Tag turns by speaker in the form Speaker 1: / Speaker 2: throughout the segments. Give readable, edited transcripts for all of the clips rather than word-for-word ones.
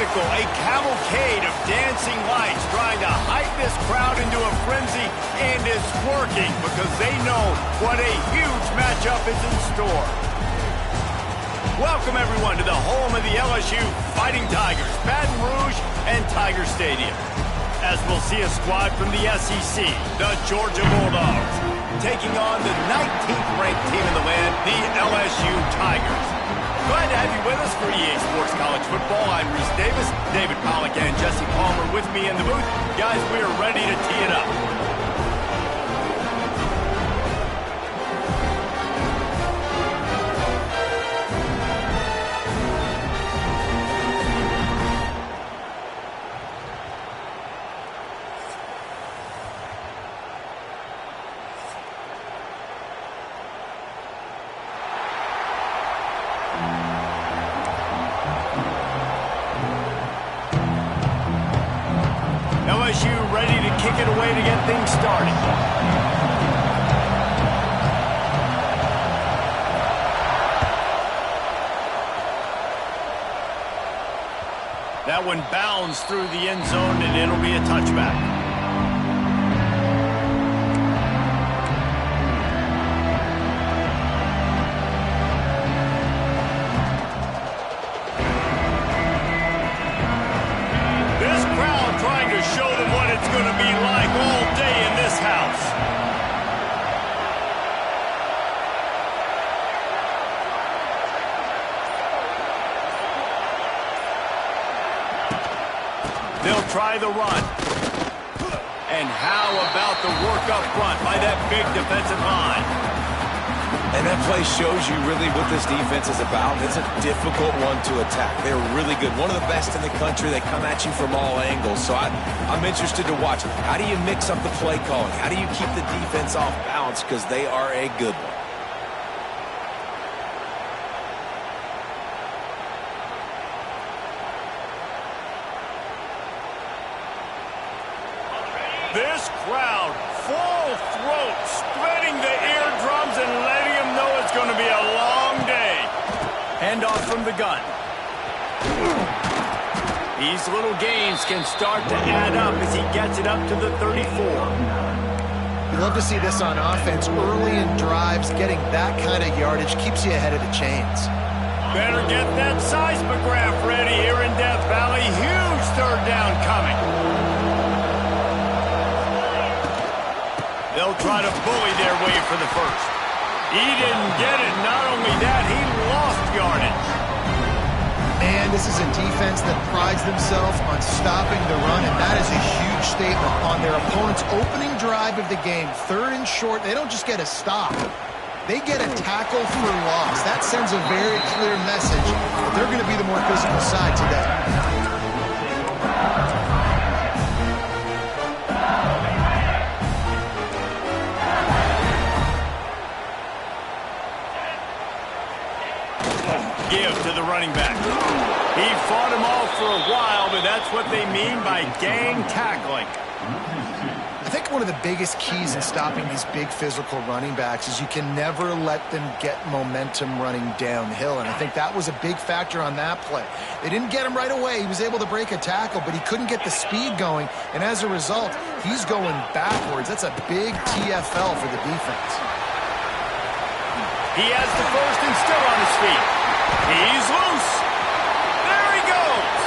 Speaker 1: spectacle, a cavalcade of dancing lights trying to hype this crowd into a frenzy, and it's working because they know what a huge matchup is in store. Welcome, everyone, to the home of the LSU Fighting Tigers, Baton Rouge and Tiger Stadium. As we'll see a squad from the SEC, the Georgia Bulldogs, taking on the 19th ranked team in the land, the LSU Tigers. Glad to have you with us for EA Sports College Football. I'm Reese Davis, David Pollack, and Jesse Palmer with me in the booth. Guys, we are ready to tee it up. LSU ready to kick it away to get things started. That one bounds through the end zone, and it'll be a touchback. Show them what it's going to be like all day in this house. They'll try the run. And how about the work up front by that big defensive line?
Speaker 2: And that play shows you really what this defense is about. It's a difficult one to attack. They're really good. One of the best in the country. They come at you from all angles. So I'm interested to watch. How do you mix up the play calling? How do you keep the defense off balance? Because they are a good one.
Speaker 1: This crowd, full throat, spreading the eardrums and letting them know it's going to be a long day. Handoff from the gun. These little gains can start to add up as he gets it up to the 34.
Speaker 3: You love to see this on offense. Early in drives, getting that kind of yardage keeps you ahead of the chains.
Speaker 1: Better get that seismograph ready here in Death Valley. Huge third down coming. They'll try to bully their way for the first. He didn't get it. Not only that, he lost yardage.
Speaker 3: And this is a defense that prides themselves on stopping the run, and that is a huge statement on their opponent's opening drive of the game. Third and short, they don't just get a stop. They get a tackle for loss. That sends a very clear message that they're going to be the more physical side today.
Speaker 1: Give to the running back. He fought him off for a while, but that's what they mean by gang tackling.
Speaker 3: I think one of the biggest keys in stopping these big physical running backs is you can never let them get momentum running downhill, and I think that was a big factor on that play. They didn't get him right away. He was able to break a tackle, but he couldn't get the speed going, and as a result, he's going backwards. That's a big TFL for the defense.
Speaker 1: He has the first and still on his feet. He's loose. There he goes.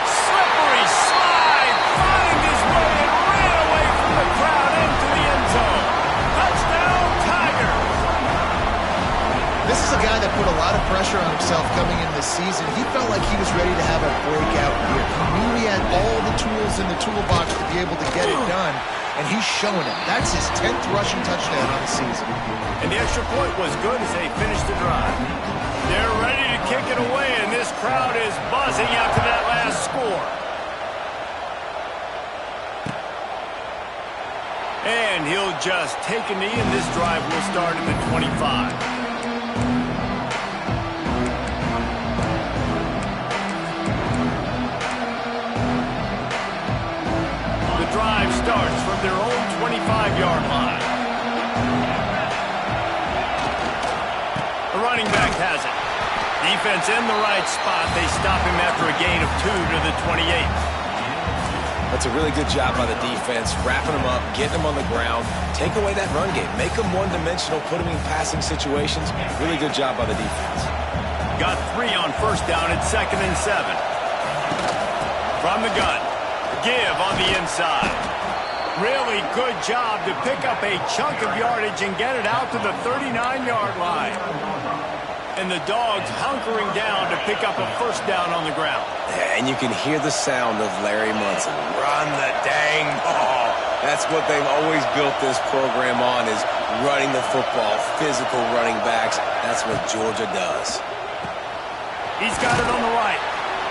Speaker 1: Slippery slide. Find his way and ran away from the crowd into the end zone. Touchdown, Tigers.
Speaker 3: This is a guy that put a lot of pressure on himself coming into the season. He felt like he was ready to have a breakout year. He knew he had all the tools in the toolbox to be able to get it done, and he's showing it. That's his 10th rushing touchdown on the season.
Speaker 1: And the extra point was good as they finished the drive. They're ready to kick it away, and this crowd is buzzing after that last score. And he'll just take a knee, and this drive will start in the 25. The drive starts from their own 25-yard line. The running back has it. Defense in the right spot. They stop him after a gain of 2 to the 28.
Speaker 2: That's a really good job by the defense, wrapping them up, getting them on the ground, take away that run game, make them one-dimensional, put them in passing situations. Really good job by the defense.
Speaker 1: Got 3 on first down at 2nd and 7. From the gun, give on the inside. Really good job to pick up a chunk of yardage and get it out to the 39-yard line. And the Dogs hunkering down to pick up a first down on the ground.
Speaker 2: And you can hear the sound of Larry Munson. Run the dang ball. That's what they've always built this program on, is running the football, physical running backs. That's what Georgia does.
Speaker 1: He's got it on the right.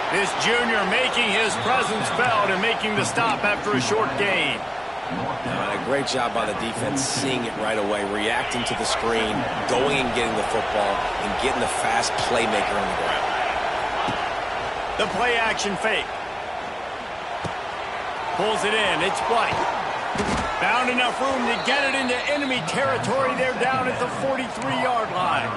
Speaker 1: This junior making his presence felt and making the stop after a short gain.
Speaker 2: And a great job by the defense, seeing it right away, reacting to the screen, going and getting the football, and getting the fast playmaker on the ground.
Speaker 1: The play action fake. Pulls it in. It's White. Found enough room to get it into enemy territory. They're down at the 43-yard line.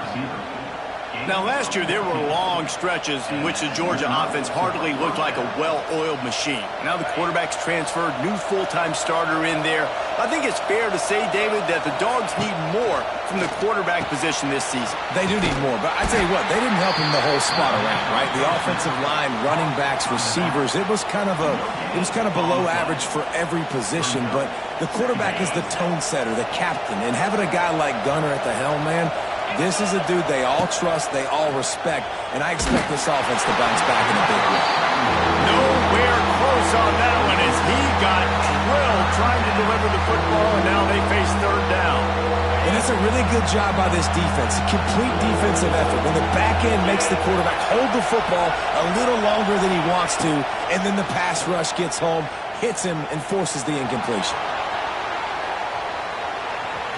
Speaker 1: Now, last year, there were long stretches in which the Georgia offense hardly looked like a well-oiled machine. Now the quarterback's transferred, new full-time starter in there. I think it's fair to say, David, that the Dogs need more from the quarterback position this season.
Speaker 2: They do need more, but I tell you what, they didn't help him the whole spot around, right? The offensive line, running backs, receivers, it was kind of below average for every position, but the quarterback is the tone setter, the captain, and having a guy like Gunner at the helm, man, this is a dude they all trust, they all respect, and I expect this offense to bounce back in a big way.
Speaker 1: Nowhere close on that one as he got drilled trying to deliver the football, and now they face third down.
Speaker 2: And that's a really good job by this defense, a complete defensive effort. When the back end makes the quarterback hold the football a little longer than he wants to, and then the pass rush gets home, hits him, and forces the incompletion.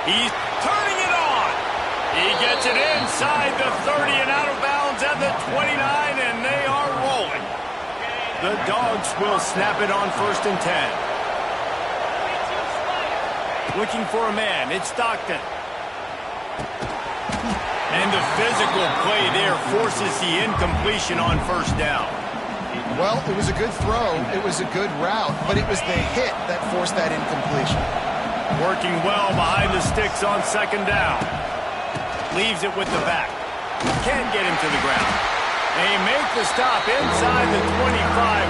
Speaker 1: He's turning it on. He gets it inside the 30 and out of bounds at the 29, and they are rolling. The Dogs will snap it on 1st and 10. Looking for a man. It's Stockton. And the physical play there forces the incompletion on first down.
Speaker 3: Well, it was a good throw. It was a good route, but it was the hit that forced that incompletion.
Speaker 1: Working well behind the sticks on 2nd down. Leaves it with the back. Can't get him to the ground. They make the stop inside the 25,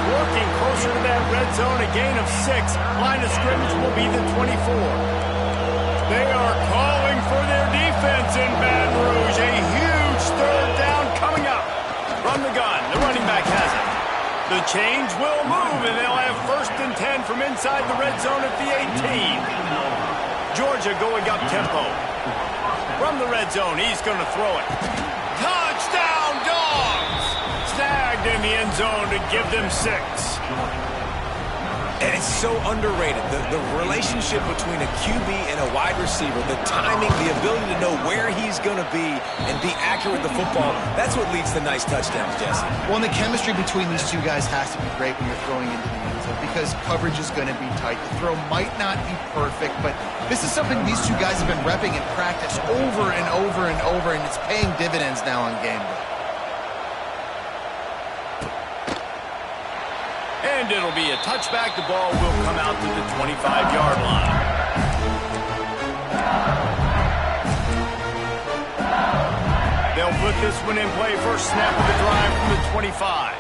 Speaker 1: working closer to that red zone, a gain of 6. Line of scrimmage will be the 24. They are calling for their defense in Baton Rouge. A huge third down coming up. From the gun, the running back has it. The chains will move, and they'll have 1st and 10 from inside the red zone at the 18. Georgia going up tempo. From the red zone, he's going to throw it. Touchdown, Dogs! Snagged in the end zone to give them 6.
Speaker 2: And it's so underrated. The relationship between a QB and a wide receiver, the timing, the ability to know where he's going to be and be accurate with the football, that's what leads to nice touchdowns, Jesse.
Speaker 3: Well, and the chemistry between these two guys has to be great when you're throwing into the end zone because coverage is going to be tight. The throw might not be perfect, but this is something these two guys have been repping in practice over and over and over, and it's paying dividends now on game day.
Speaker 1: And it'll be a touchback. The ball will come out to the 25-yard line. They'll put this one in play. First snap of the drive from the 25.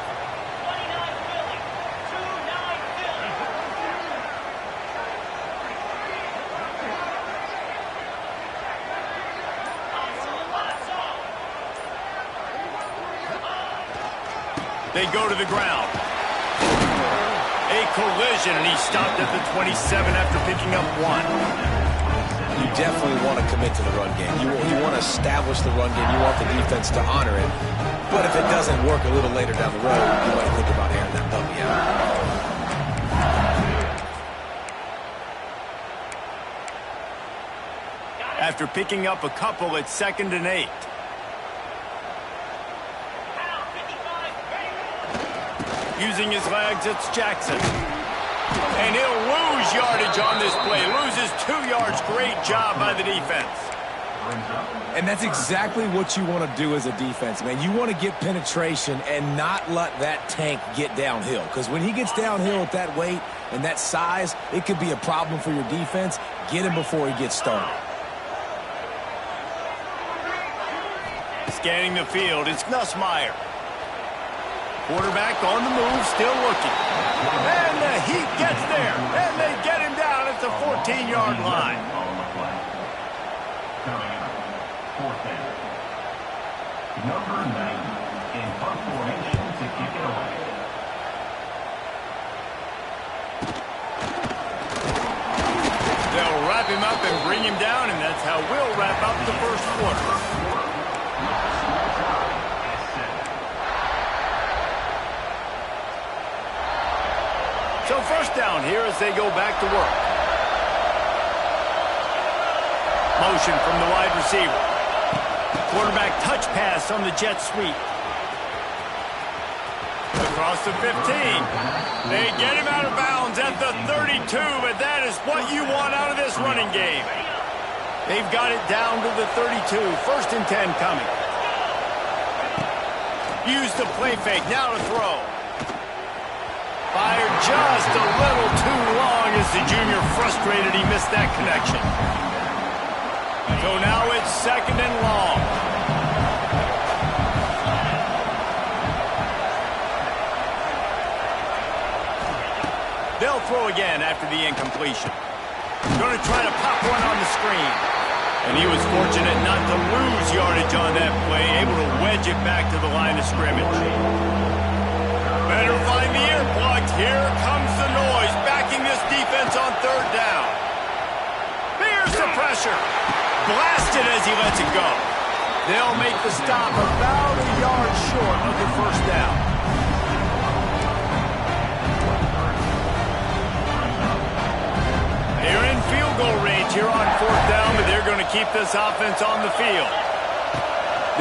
Speaker 1: They go to the ground. A collision, and he stopped at the 27 after picking up 1.
Speaker 2: You definitely want to commit to the run game. You want to establish the run game. You want the defense to honor it. But if it doesn't work a little later down the road, you might think about airing that puppy out.
Speaker 1: After picking up a couple at 2nd and 8. Using his legs, it's Jackson. And he'll lose yardage on this play. Loses 2 yards. Great job by the defense.
Speaker 2: And that's exactly what you want to do as a defense, man. You want to get penetration and not let that tank get downhill. Because when he gets downhill at that weight and that size, it could be a problem for your defense. Get him before he gets started.
Speaker 1: Scanning the field, it's Nussmeier. Quarterback on the move, still looking. And the Heat gets there. And they get him down at the 14-yard line.
Speaker 4: Number 9 in punt formation to kick it away.
Speaker 1: They'll wrap him up and bring him down, and that's how we'll wrap up the first quarter. So first down here as they go back to work. Motion from the wide receiver. Quarterback touch pass on the jet sweep. Across the 15. They get him out of bounds at the 32, but that is what you want out of this running game. They've got it down to the 32. First and 10 coming. Use the play fake. Now to throw. Fired just a little too long as the junior frustrated he missed that connection. So now it's second and long. They'll throw again after the incompletion. Going to try to pop one on the screen. And he was fortunate not to lose yardage on that play, able to wedge it back to the line of scrimmage. Better find the ear plugs. Here comes the noise, backing this defense on third down. There's the pressure. Blasted as he lets it go. They'll make the stop about a yard short of the first down. They're in field goal range here on fourth down, but they're going to keep this offense on the field.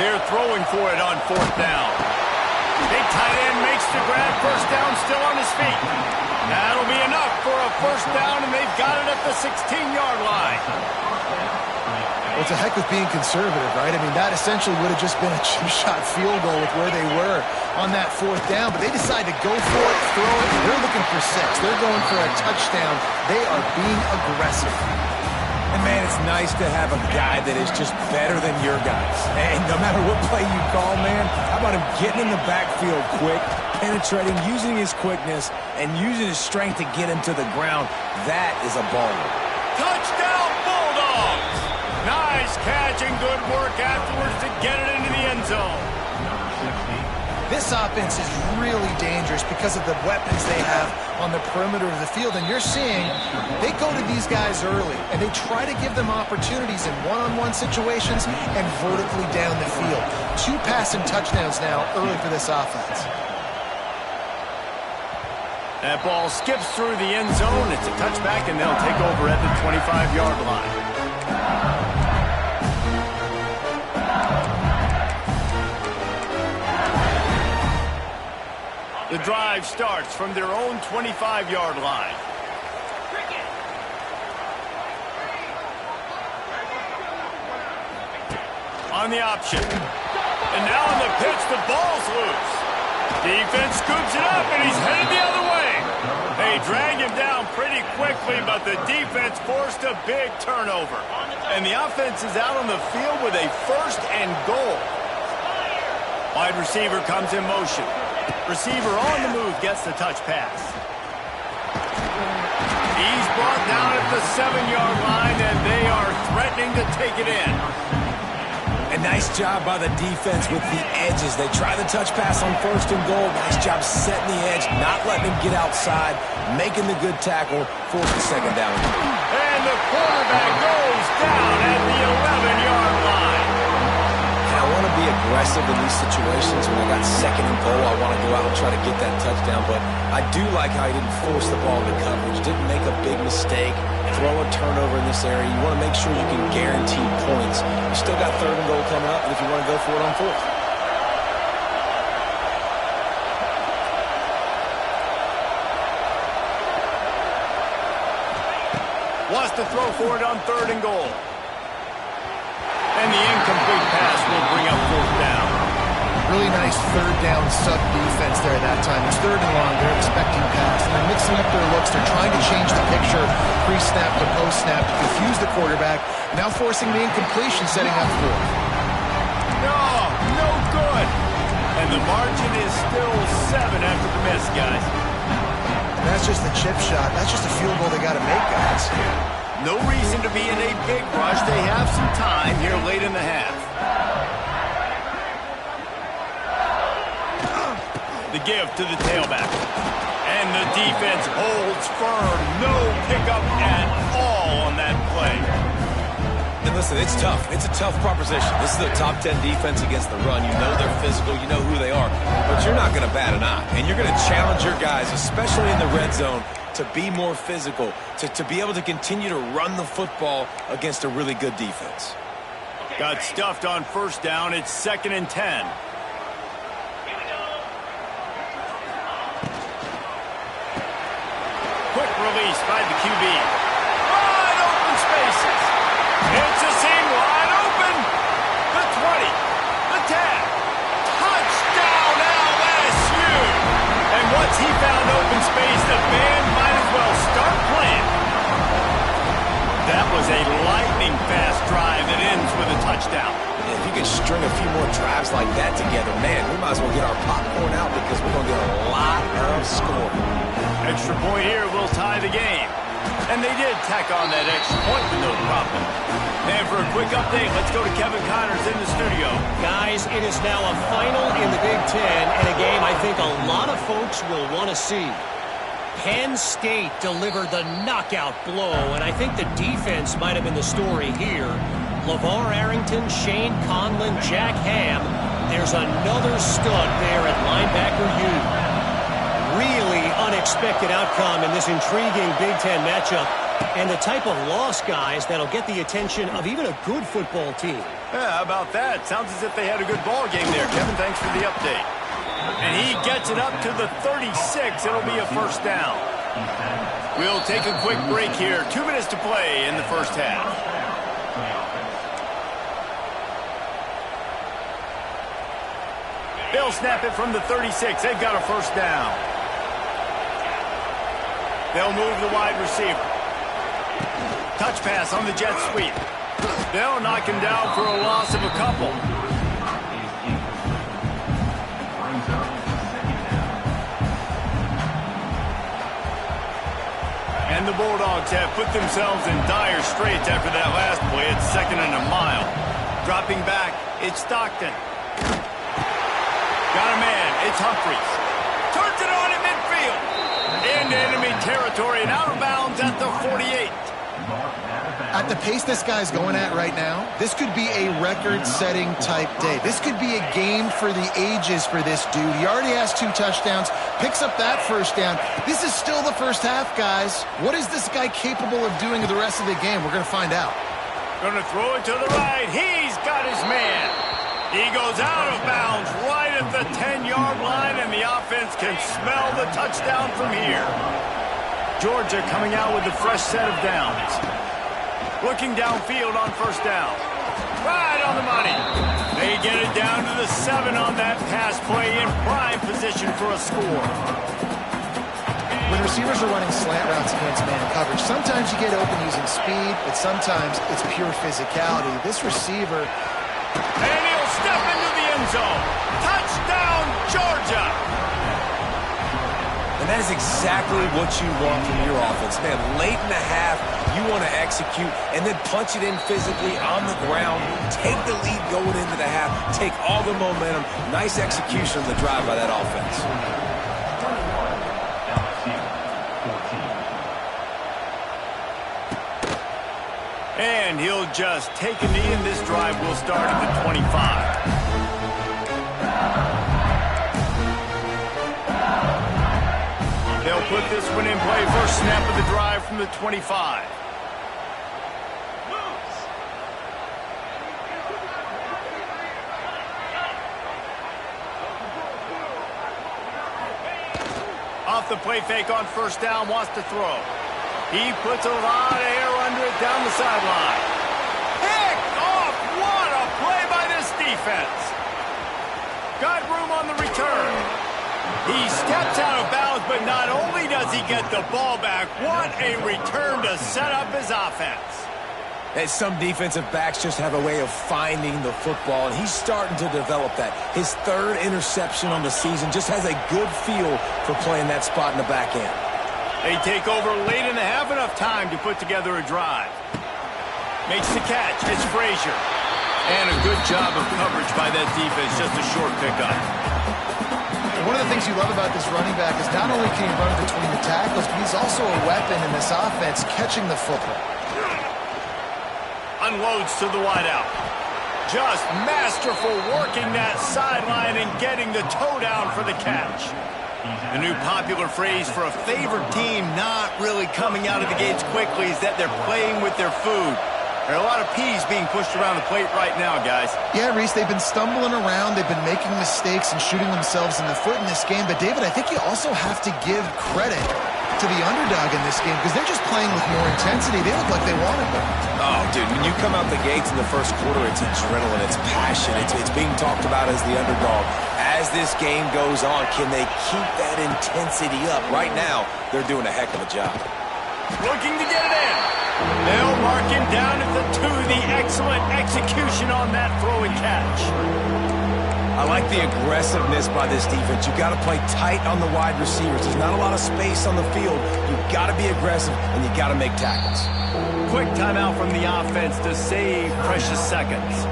Speaker 1: They're throwing for it on fourth down. Big tight end makes the grab. First down, still on his feet. That'll be enough for a first down, and they've got it at the 16-yard line.
Speaker 3: Well, it's a heck of being conservative, right? I mean, that essentially would have just been a chip shot field goal with where they were on that fourth down, but they decide to go for it, throw it. They're looking for 6. They're going for a touchdown. They are being aggressive.
Speaker 2: And, man, it's nice to have a guy that is just better than your guys. And no matter what play you call, man, how about him getting in the backfield quick, penetrating, using his quickness, and using his strength to get him to the ground. That is a baller.
Speaker 1: Touchdown, Bulldogs! Nice catch and good work afterwards to get it into the end zone.
Speaker 3: This offense is really dangerous because of the weapons they have on the perimeter of the field. And you're seeing they go to these guys early, and they try to give them opportunities in one-on-one situations and vertically down the field. 2 passing touchdowns now early for this offense.
Speaker 1: That ball skips through the end zone. It's a touchback, and they'll take over at the 25-yard line. The drive starts from their own 25-yard line. On the option. And now on the pitch, the ball's loose. Defense scoops it up, and he's headed the other way. They drag him down pretty quickly, but the defense forced a big turnover. And the offense is out on the field with a first and goal. Wide receiver comes in motion. Receiver on the move gets the touch pass. He's brought down at the 7-yard line, and they are threatening to take it in.
Speaker 2: A nice job by the defense with the edges. They try the touch pass on first and goal. Nice job setting the edge, not letting him get outside, making the good tackle, force the second down.
Speaker 1: And the quarterback goes down at the 11-yard line.
Speaker 2: And I want to be aggressive in these situations. When I got second and goal, I want to go out and try to get that touchdown. But I do like how he didn't force the ball into coverage, didn't make a big mistake, throw a turnover in this area. You want to make sure you can guarantee points. You still got third and goal coming up, and if you want to go for it on fourth.
Speaker 1: Wants to throw for it on third and goal. And the incomplete pass will bring up fourth down.
Speaker 3: Really nice third down sub defense there that time. It's third and long. They're expecting pass. And they're mixing up their looks. They're trying to change the picture pre-snap to post-snap to confuse the quarterback. Now forcing the incompletion, setting up fourth.
Speaker 1: No good. And the margin is still 7 after the miss, guys.
Speaker 3: And that's just the chip shot. That's just a field goal they got to make, guys.
Speaker 1: No reason to be in a big rush. They have some time here late in the half. The give to the tailback. And the defense holds firm. No pickup at all on that play.
Speaker 2: And listen, it's tough. It's a tough proposition. This is a top 10 defense against the run. You know they're physical. You know who they are. But you're not going to bat an eye. And you're going to challenge your guys, especially in the red zone, to be more physical, to be able to continue to run the football against a really good defense.
Speaker 1: Got stuffed on first down. It's 2nd and 10. Quick release by the QB. Wide open spaces. It's a seam wide open. The 20. The 10. Touchdown LSU. And once he found open space, the band might as well start playing. That was a lightning-fast drive that ends with a touchdown.
Speaker 2: If you could string a few more drives like that together, man, we might as well get our popcorn out because we're going to get a lot of scoring.
Speaker 1: Extra point here will tie the game. And they did tack on that extra point with no problem. And for a quick update, let's go to Kevin Connors in the studio.
Speaker 5: Guys, it is now a final in the Big Ten and a game I think a lot of folks will want to see. Penn State delivered the knockout blow, and I think the defense might have been the story here. LeVar Arrington, Shane Conlon, Jack Ham. There's another stud there at linebacker U. Really unexpected outcome in this intriguing Big Ten matchup, and the type of loss, guys, that'll get the attention of even a good football team.
Speaker 1: Yeah, how about that? Sounds as if they had a good ball game there, Kevin. Thanks for the update. And he gets it up to the 36. It'll be a first down. We'll take a quick break here. 2 minutes to play in the first half. They'll snap it from the 36. They've got a first down. They'll move the wide receiver. Touch pass on the jet sweep. They'll knock him down for a loss of a couple. And the Bulldogs have put themselves in dire straits after that last play. It's 2nd and a mile. Dropping back, it's Stockton. Got a man, it's Humphries. Turns it on in midfield. Into enemy territory and out of bounds at the 48.
Speaker 3: At the pace this guy's going at right now, this could be a record-setting type day. This could be a game for the ages for this dude. He already has 2 touchdowns, picks up that first down. This is still the first half, guys. What is this guy capable of doing in the rest of the game? We're going to find out.
Speaker 1: Going to throw it to the right. He's got his man. He goes out of bounds right at the 10-yard line, and the offense can smell the touchdown from here. Georgia coming out with a fresh set of downs. Looking downfield on first down. Right on the money. They get it down to the 7 on that pass play in prime position for a score.
Speaker 3: When receivers are running slant routes against man coverage, sometimes you get open using speed, but sometimes it's pure physicality. This receiver...
Speaker 1: And he'll step into the end zone. Touchdown, Georgia!
Speaker 2: And that is exactly what you want from your offense. Man, late in the half, you want to execute and then punch it in physically on the ground. Take the lead going into the half. Take all the momentum. Nice execution of the drive by that offense.
Speaker 1: And he'll just take a knee, and this drive will start at the 25. They'll put this one in play. First snap of the drive from the 25. Off the play fake on first down, wants to throw. He puts a lot of air under it down the sideline. Picked off. What a on the return. He steps out of bounds, but not only does he get the ball back, what a return to set up his offense.
Speaker 2: And some defensive backs just have a way of finding the football, and he's starting to develop that. His third interception on the season just has a good feel for playing that spot in the back end.
Speaker 1: They take over late and have enough time to put together a drive. Makes the catch. It's Frazier. And a good job of coverage by that defense. Just a short pickup.
Speaker 3: One of the things you love about this running back is not only can he run between the tackles, but he's also a weapon in this offense catching the football.
Speaker 1: Unloads to the wideout. Just masterful working that sideline and getting the toe down for the catch. The new popular phrase for a favored team not really coming out of the gates quickly is that they're playing with their food. There are a lot of peas being pushed around the plate right now, guys.
Speaker 3: Yeah, Reese, they've been stumbling around. They've been making mistakes and shooting themselves in the foot in this game. But, David, I think you also have to give credit to the underdog in this game because they're just playing with more intensity. They look like they wanted more.
Speaker 2: Oh, dude, when you come out the gates in the first quarter, it's adrenaline, it's passion. It's being talked about as the underdog. As this game goes on, can they keep that intensity up? Right now, they're doing a heck of a job.
Speaker 1: Looking to get it in. They'll mark him down at the 2. The excellent execution on that throw and catch.
Speaker 2: I like the aggressiveness by this defense. You've got to play tight on the wide receivers. There's not a lot of space on the field. You've got to be aggressive, and you've got to make tackles.
Speaker 1: Quick timeout from the offense to save precious seconds.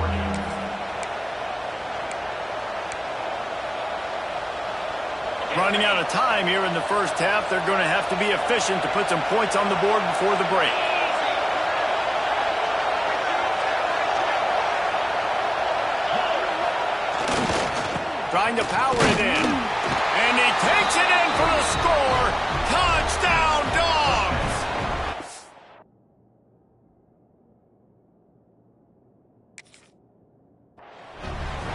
Speaker 1: Running out of time here in the first half. They're going to have to be efficient to put some points on the board before the break. Trying to power it in. And he takes it in for the score. Touchdown, Dogs!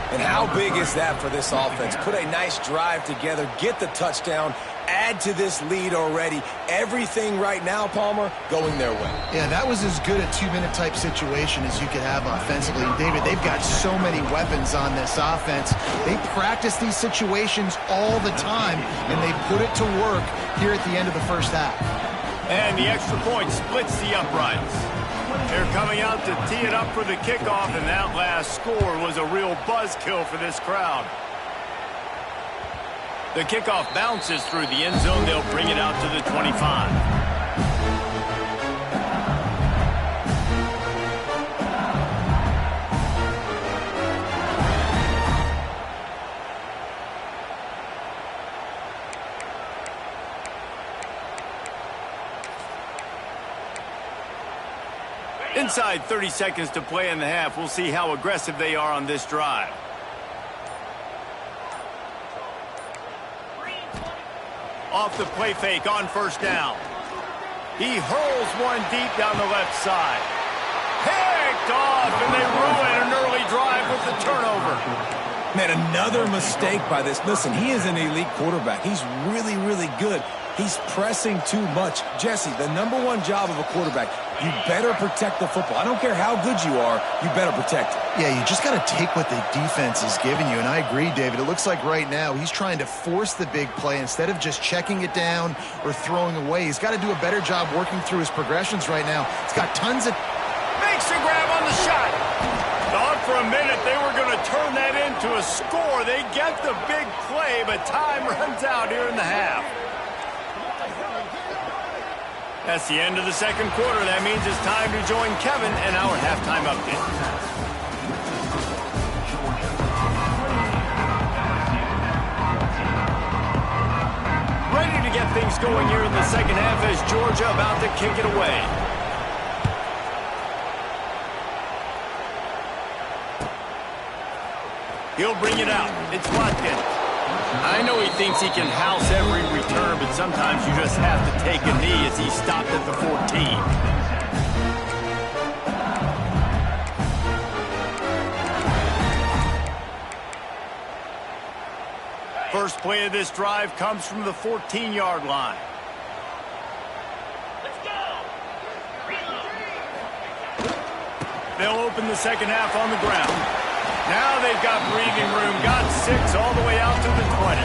Speaker 2: And how big is that for this offense? Put a nice drive together, get the touchdown, add to this lead already. Everything right now, Palmer, going their way.
Speaker 3: Yeah, that was as good a 2-minute type situation as you could have offensively. And David, they've got so many weapons on this offense. They practice these situations all the time, and they put it to work here at the end of the first half.
Speaker 1: And the extra point splits the uprights. They're coming out to tee it up for the kickoff, and that last score was a real buzzkill for this crowd. The kickoff bounces through the end zone. They'll bring it out to the 25. Inside 30 seconds to play in the half. We'll see how aggressive they are on this drive. Off the play fake on first down. He hurls one deep down the left side. Picked off, and they ruin an early drive with the turnover.
Speaker 2: Man, another mistake by this. Listen, he is an elite quarterback. He's really, really good. He's pressing too much. Jesse, the #1 job of a quarterback, you better protect the football. I don't care how good you are, you better protect it.
Speaker 3: Yeah, you just got to take what the defense is giving you, and I agree, David. It looks like right now he's trying to force the big play instead of just checking it down or throwing away. He's got to do a better job working through his progressions right now. He's got tons of...
Speaker 1: Makes the grab on the shot. Thought for a minute they were going to turn that into a score. They get the big play, but time runs out here in the half. That's the end of the second quarter. That means it's time to join Kevin and our halftime update. Ready to get things going here in the second half as Georgia about to kick it away. He'll bring it out. It's Watkins. I know he thinks he can house every return, but sometimes you just have to take a knee as he stopped at the 14. First play of this drive comes from the 14-yard line.
Speaker 4: Let's go.
Speaker 1: They'll open the second half on the ground. Now they've got breathing room, got 6 all the way out to the 20.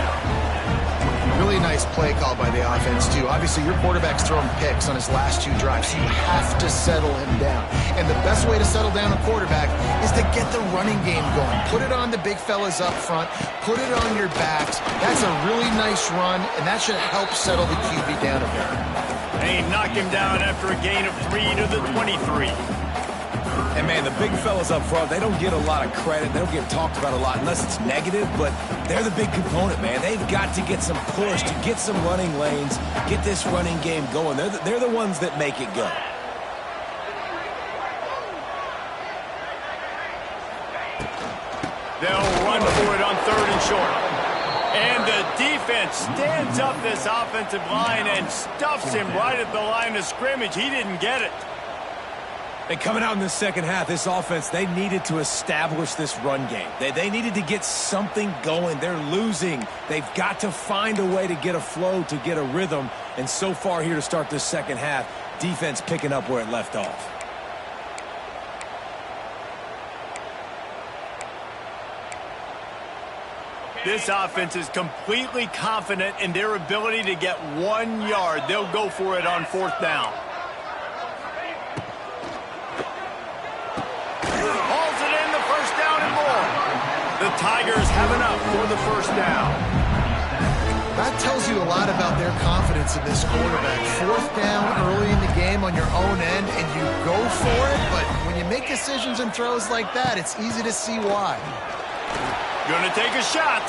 Speaker 3: Really nice play call by the offense, too. Obviously, your quarterback's throwing picks on his last 2 drives, so you have to settle him down. And the best way to settle down a quarterback is to get the running game going. Put it on the big fellas up front. Put it on your backs. That's a really nice run, and that should help settle the QB down a bit.
Speaker 1: They knocked him down after a gain of 3 to the 23.
Speaker 2: And, man, the big fellas up front, they don't get a lot of credit. They don't get talked about a lot unless it's negative, but they're the big component, man. They've got to get some push, to get some running lanes, get this running game going. They're the ones that make it go.
Speaker 1: They'll run for it on 3rd and short. And the defense stands up this offensive line and stuffs him right at the line of scrimmage. He didn't get it.
Speaker 2: And coming out in the second half, this offense, they needed to establish this run game. They needed to get something going. They're losing. They've got to find a way to get a flow, to get a rhythm. And so far here to start this second half, defense picking up where it left off.
Speaker 1: This offense is completely confident in their ability to get 1 yard. They'll go for it on 4th down. The Tigers have enough for the 1st down.
Speaker 3: That tells you a lot about their confidence in this quarterback. 4th down early in the game on your own end, and you go for it, but when you make decisions and throws like that, it's easy to see why.
Speaker 1: Gonna take a shot.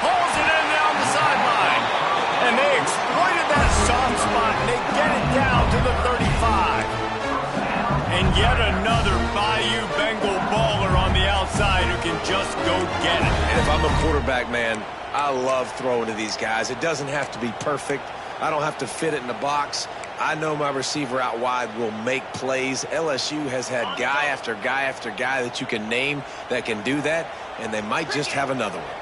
Speaker 1: Hauls it in down the sideline. And they exploited that soft spot, and they get it down to the 35. And yet another Bayou Bengal baller on the outside who can just go get it.
Speaker 2: And if I'm a quarterback, man, I love throwing to these guys. It doesn't have to be perfect. I don't have to fit it in the box. I know my receiver out wide will make plays. LSU has had guy after guy after guy that you can name that can do that, and they might just have another one.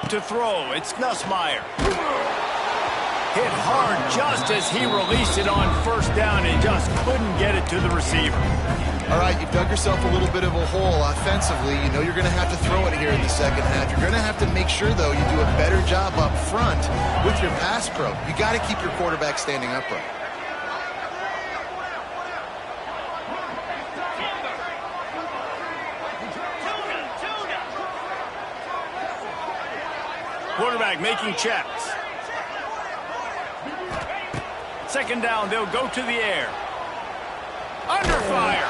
Speaker 1: To throw, it's Nussmeier. Hit hard just as he released it on 1st down and just couldn't get it to the receiver.
Speaker 3: All right, you've dug yourself a little bit of a hole offensively. You know you're going to have to throw it here in the second half. You're going to have to make sure, though, you do a better job up front with your pass pro. You got to keep your quarterback standing upright.
Speaker 1: Quarterback making checks. 2nd down, they'll go to the air. Under fire.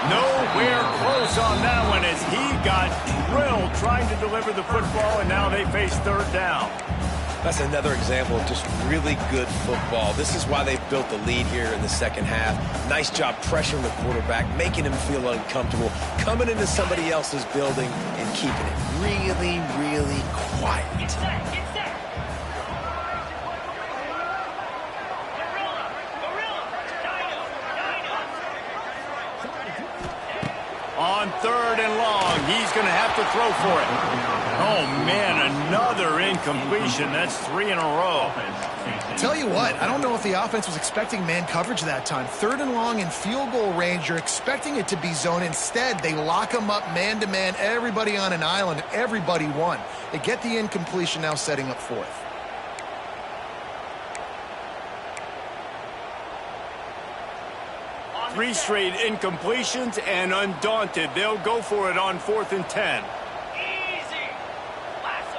Speaker 1: Nowhere close on that one as he got drilled trying to deliver the football, and now they face 3rd down.
Speaker 2: That's another example of just really good football. This is why they've built the lead here in the second half. Nice job pressuring the quarterback, making him feel uncomfortable, coming into somebody else's building and keeping it really, really quiet.
Speaker 1: On 3rd and long, he's going to have to throw for it. Oh, man, another incompletion. That's 3 in a row.
Speaker 3: Tell you what, I don't know if the offense was expecting man coverage that time. 3rd and long in field goal range, you're expecting it to be zone. Instead, they lock them up man-to-man, everybody on an island, everybody won. They get the incompletion, now setting up 4th.
Speaker 1: Three straight incompletions, and undaunted, they'll go for it on 4th and 10.
Speaker 6: Easy. Lasso.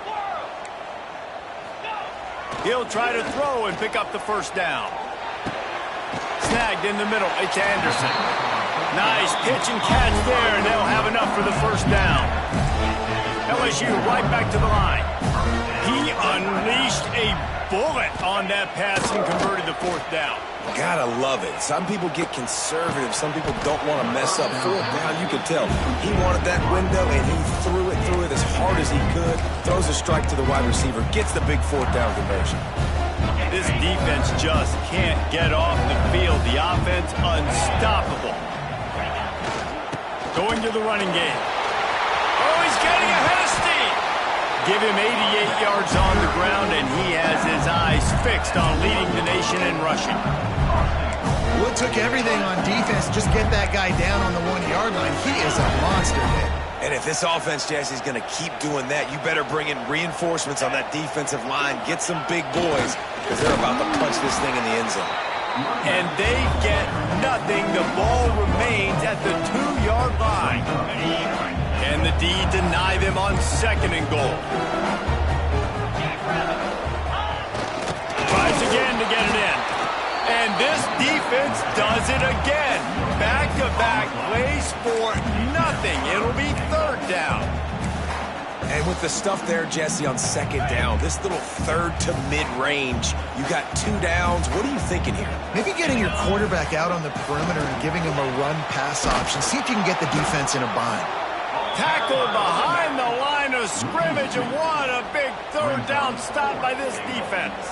Speaker 6: Squirrel. Go.
Speaker 1: He'll try to throw and pick up the 1st down. Snagged in the middle. It's Anderson. Nice pitch and catch there, and they'll have enough for the 1st down. LSU right back to the line. He unleashed a bullet on that pass and converted the 4th down.
Speaker 2: Gotta love it. Some people get conservative. Some people don't want to mess up. 4th down, you can tell. He wanted that window, and he threw it as hard as he could. Throws a strike to the wide receiver. Gets the big 4th down conversion.
Speaker 1: This defense just can't get off the field. The offense unstoppable. Going to the running game. Oh, he's getting ahead of steam. Give him 88 yards on the ground, and he has his eyes is fixed on leading the nation in rushing.
Speaker 3: Well, it took everything on defense to just get that guy down on the 1-yard line. He is a monster hit.
Speaker 2: And if this offense, Jesse, is going to keep doing that, you better bring in reinforcements on that defensive line. Get some big boys, because they're about to punch this thing in the end zone.
Speaker 1: And they get nothing. The ball remains at the 2-yard line. And the D deny them on 2nd and goal. Tries again to get it in. And this defense does it again. Back-to-back plays for nothing. It'll be 3rd down.
Speaker 2: And with the stuff there, Jesse, on 2nd down, this little 3rd to mid-range, you got 2 downs. What are you thinking here?
Speaker 3: Maybe getting your quarterback out on the perimeter and giving him a run-pass option. See if you can get the defense in a bind.
Speaker 1: Tackled behind the line of scrimmage, and what a big 3rd down stop by this defense.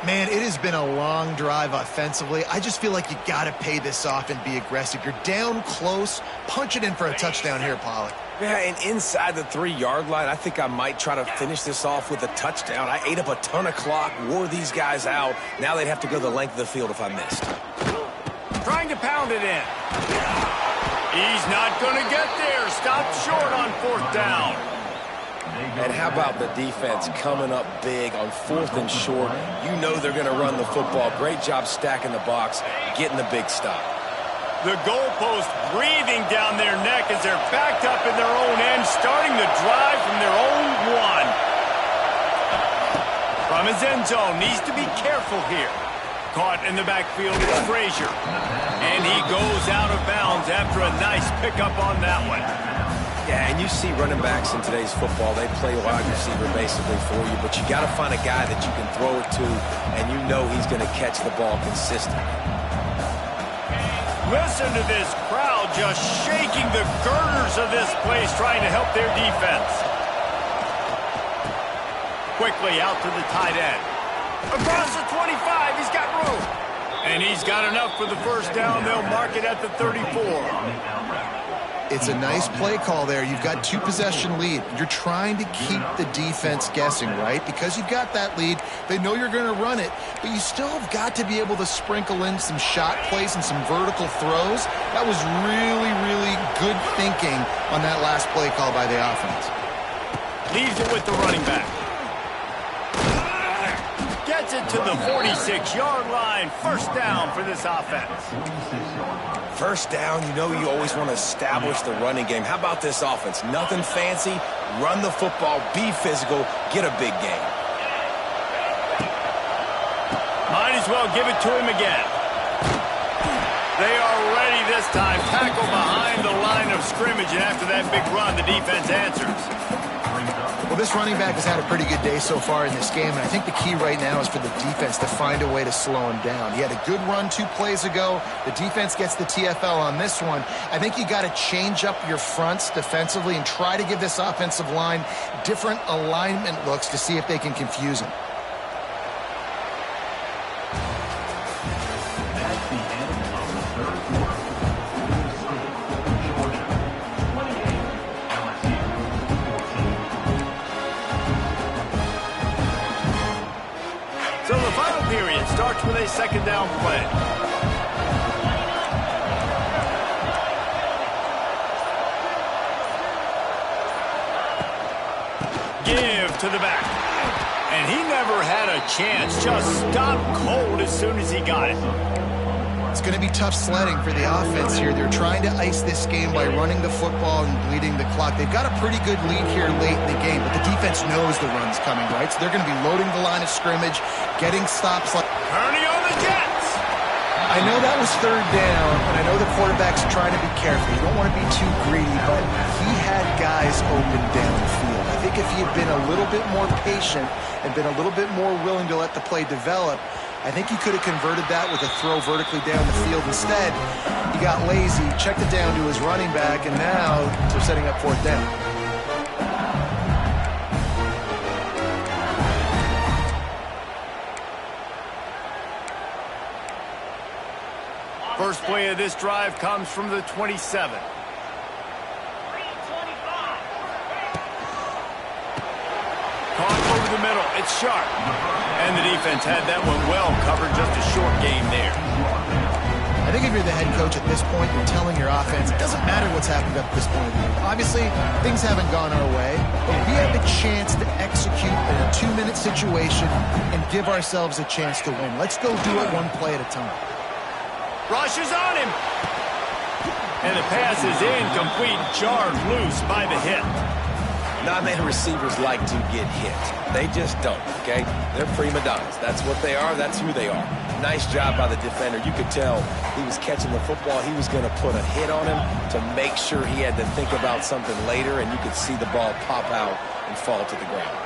Speaker 3: Man, it has been a long drive offensively. I just feel like you got to pay this off and be aggressive. You're down close. Punch it in for a touchdown here, Pollack.
Speaker 2: Yeah, and inside the 3-yard line, I think I might try to finish this off with a touchdown. I ate up a ton of clock, wore these guys out. Now they'd have to go the length of the field if I missed.
Speaker 1: Trying to pound it in. He's not going to get there. Stopped short on 4th down.
Speaker 2: And how about the defense coming up big on 4th and short? You know they're going to run the football. Great job stacking the box, getting the big stop.
Speaker 1: The goalpost breathing down their neck as they're backed up in their own end, starting the drive from their own 1. From his end zone, needs to be careful here. Caught in the backfield is Frazier. And he goes out of bounds after a nice pickup on that one.
Speaker 2: Yeah, and you see running backs in today's football, they play wide receiver basically for you, but you got to find a guy that you can throw it to, and you know he's going to catch the ball consistently.
Speaker 1: Listen to this crowd just shaking the girders of this place, trying to help their defense. Quickly out to the tight end. Across the 25, he's got room. And he's got enough for the 1st down. They'll mark it at the 34.
Speaker 3: It's a nice play call there. You've got 2-possession lead. You're trying to keep the defense guessing, right? Because you've got that lead, they know you're going to run it, but you still have got to be able to sprinkle in some shot plays and some vertical throws. That was really, really good thinking on that last play call by the offense.
Speaker 1: Leaves it with the running back. Gets it to the 46-yard line. 1st down for this offense.
Speaker 2: 1st down, you know you always want to establish the running game. How about this offense? Nothing fancy. Run the football, be physical, get a big gain.
Speaker 1: Might as well give it to him again. They are ready this time. Tackle behind the line of scrimmage, and after that big run, the defense answers.
Speaker 3: Well, this running back has had a pretty good day so far in this game, and I think the key right now is for the defense to find a way to slow him down. He had a good run 2 plays ago. The defense gets the TFL on this one. I think you got to change up your fronts defensively and try to give this offensive line different alignment looks to see if they can confuse him.
Speaker 1: So the final period starts with a 2nd down play. Give to the back. And he never had a chance. Just stopped cold as soon as he got it.
Speaker 3: It's going to be tough sledding for the offense here. They're trying to ice this game by running the football and bleeding the clock. They've got a pretty good lead here late in the game, but the defense knows the run's coming, right? So they're going to be loading the line of scrimmage, getting stops like...
Speaker 1: Kearney on the Jets.
Speaker 3: I know that was 3rd down, and I know the quarterback's trying to be careful. You don't want to be too greedy, but he had guys open downfield. I think if he had been a little bit more patient and been a little bit more willing to let the play develop, I think he could have converted that with a throw vertically down the field. Instead, he got lazy, checked it down to his running back, and now they're setting up 4th down.
Speaker 1: First play of this drive comes from the 27. Caught over the middle. It's sharp. And defense had that one well covered, just a short game there.
Speaker 3: I think if you're the head coach at this point, you're telling your offense, it doesn't matter what's happened up to this point of the game. Obviously, things haven't gone our way, but we have the chance to execute in a 2-minute situation and give ourselves a chance to win. Let's go do it one play at a time.
Speaker 1: Rush is on him. And the pass is incomplete, jarred loose by the hit.
Speaker 2: Not many receivers like to get hit. They just don't, okay? They're prima donnas. That's what they are. That's who they are. Nice job by the defender. You could tell he was catching the football. He was going to put a hit on him to make sure he had to think about something later, and you could see the ball pop out and fall to the ground.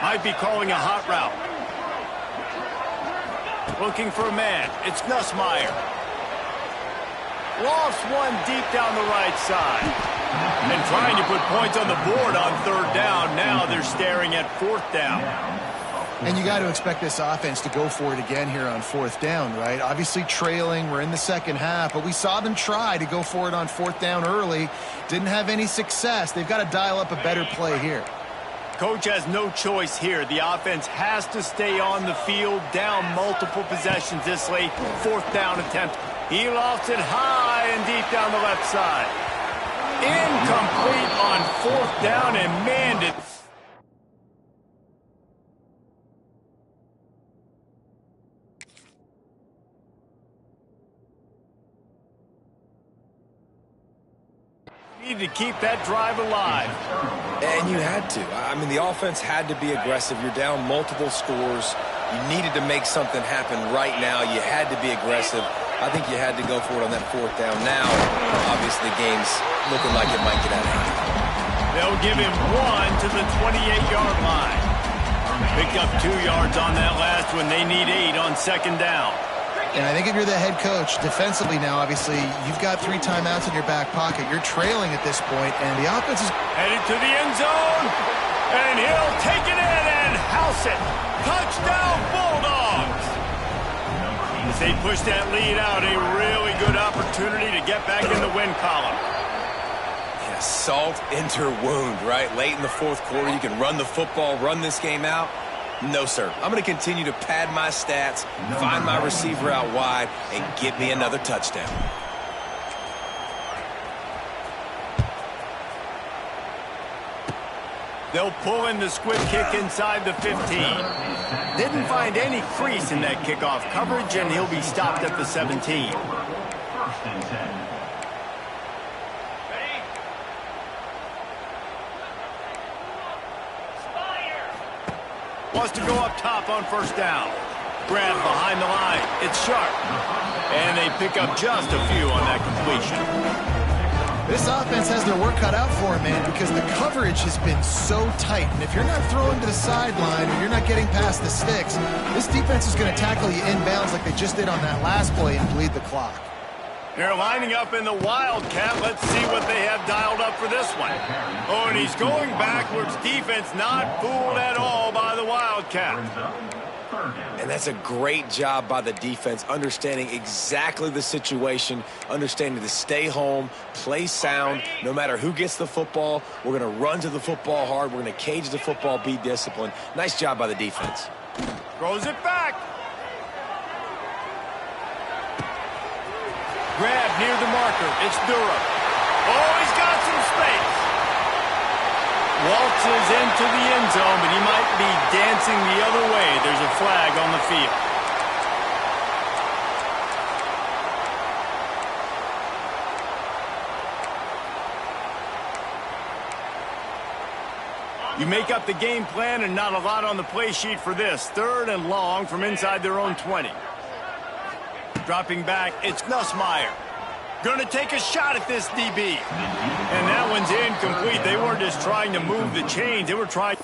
Speaker 1: Might be calling a hot route. Looking for a man. It's Nussmeier. Lost one deep down the right side. And trying to put points on the board on 3rd down. Now they're staring at 4th down.
Speaker 3: And you got to expect this offense to go for it again here on 4th down, right? Obviously trailing, we're in the second half, but we saw them try to go for it on 4th down early. Didn't have any success. They've got to dial up a better play here.
Speaker 1: Coach has no choice here. The offense has to stay on the field, down multiple possessions this late. 4th down attempt. He lofts it high and deep down the left side. Incomplete on 4th down, and man, did... need to keep that drive alive.
Speaker 2: And you had to. I mean, the offense had to be aggressive. You're down multiple scores. You needed to make something happen right now. You had to be aggressive. I think you had to go for it on that 4th down. Now, obviously, the game's looking like it might get out of hand.
Speaker 1: They'll give him 1 to the 28-yard line. Picked up 2 yards on that last one. They need 8 on 2nd down.
Speaker 3: And I think if you're the head coach, defensively now, obviously, you've got 3 timeouts in your back pocket. You're trailing at this point, and the offense is
Speaker 1: headed to the end zone. And he'll take it in and house it. Touchdown, Bulldogs. As they push that lead out, a really good opportunity to get back in the win column.
Speaker 2: Yeah, salt into wound, right? Late in the 4th quarter, you can run the football, run this game out. No, sir. I'm going to continue to pad my stats, find my receiver out wide, and get me another touchdown.
Speaker 1: They'll pull in the squib kick inside the 15. Didn't find any crease in that kickoff coverage, and he'll be stopped at the 17.
Speaker 4: 1st and 10.
Speaker 1: Wants to go up top on 1st down. Grab behind the line. It's sharp. And they pick up just a few on that completion.
Speaker 3: This offense has their work cut out for them, man, because the coverage has been so tight. And if you're not throwing to the sideline or you're not getting past the sticks, this defense is going to tackle you inbounds like they just did on that last play and bleed the clock.
Speaker 1: They're lining up in the Wildcat. Let's see what they have dialed up for this one. Oh, and he's going backwards. Defense not fooled at all by the Wildcat.
Speaker 2: And that's a great job by the defense, understanding exactly the situation, understanding to stay home, play sound. No matter who gets the football, we're going to run to the football hard. We're going to cage the football, be disciplined. Nice job by the defense.
Speaker 1: Throws it back. Grab near the marker. It's Durham. Oh, he's got some space. Waltzes into the end zone, but he might be dancing the other way. There's a flag on the field. You make up the game plan and not a lot on the play sheet for this. 3rd and long from inside their own 20. Dropping back, it's Nussmeier. Gonna take a shot at this DB. And that one's incomplete. They weren't just trying to move the chains. They were trying...